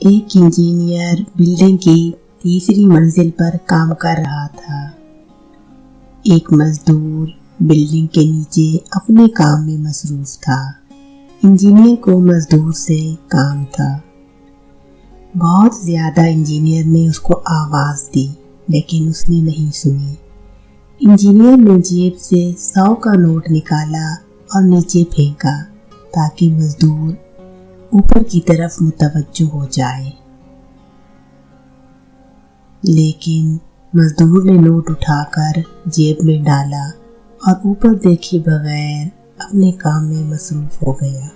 एक engineer building की तीसरी मंजिल पर काम कर रहा था। एक मजदूर बिल्डिंग के नीचे अपने काम में मसरूफ था। इंजीनियर को मजदूर से काम था। बहुत ज्यादा इंजीनियर ने उसको आवाज दी, लेकिन उसने नहीं सुनी। इंजीनियर ने जेब से 100 का नोट निकाला और नीचे फेंका ताकि मजदूर ऊपर की तरफ मुतवज्जो हो जाए। लेकिन मजदूर ने नोट उठाकर जेब में डाला और ऊपर देखे बगैर अपने काम में मसरूफ हो गया।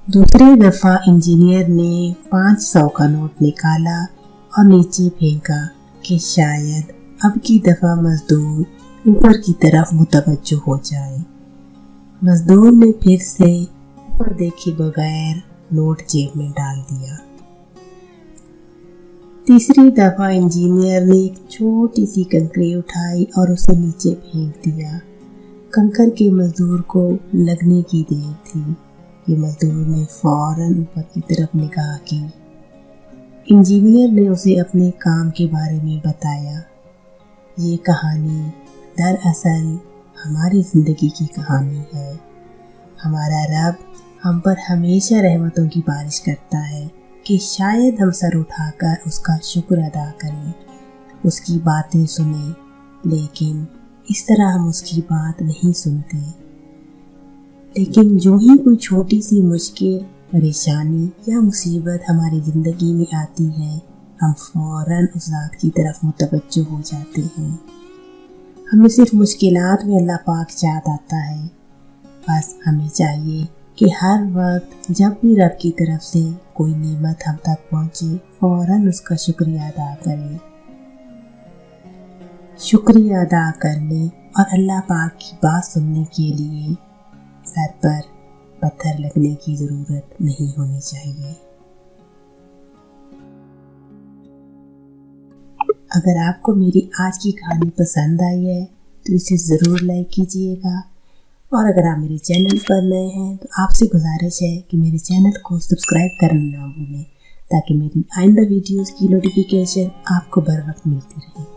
दूसरी दफा इंजीनियर ने 500 का नोट निकाला और नीचे फेंका कि शायद अब की दफा मजदूर ऊपर की तरफ मुतवज्जो हो जाए। मजदूर ने फिर से ऊपर देखे बगैर नोट जेब में डाल दिया। तीसरी दफा इंजीनियर ने एक छोटी सी कंकरी उठाई और उसे नीचे फेंक दिया। कंकर के मजदूर को लगने की देर थी कि मजदूर ने फौरन ऊपर की तरफ निगाह की। इंजीनियर ने उसे अपने काम के बारे में बताया। ये कहानी दरअसल हमारी जिंदगी की कहानी है। हमारा रब हम पर हमेशा रहमतों की बारिश करता है कि शायद हम सर उठाकर उसका शुक्र अदा करें, उसकी बातें सुने, लेकिन इस तरह हम उसकी बात नहीं सुनते। लेकिन जो ही कोई छोटी सी मुश्किल, परेशानी या मुसीबत हमारी ज़िंदगी में आती है, हम फौरन उस ज़ात की तरफ मुतवज्जो हो जाते हैं। हमें सिर्फ मुश्किलात में अल्लाह पाक याद आता है। बस हमें चाहिए कि हर वक्त जब भी रब की तरफ से कोई नेमत हम तक पहुँचे, फौरन उसका शुक्रिया अदा करें। शुक्रिया अदा करने और अल्लाह पाक की बात सुनने के लिए सर पर पत्थर लगने की ज़रूरत नहीं होनी चाहिए। अगर आपको मेरी आज की कहानी पसंद आई है तो इसे ज़रूर लाइक कीजिएगा, और अगर आप मेरे चैनल पर नए हैं तो आपसे गुजारिश है कि मेरे चैनल को सब्सक्राइब करना ना भूलें, ताकि मेरी आइंदा वीडियोस की नोटिफिकेशन आपको बर वक्त मिलती रहे।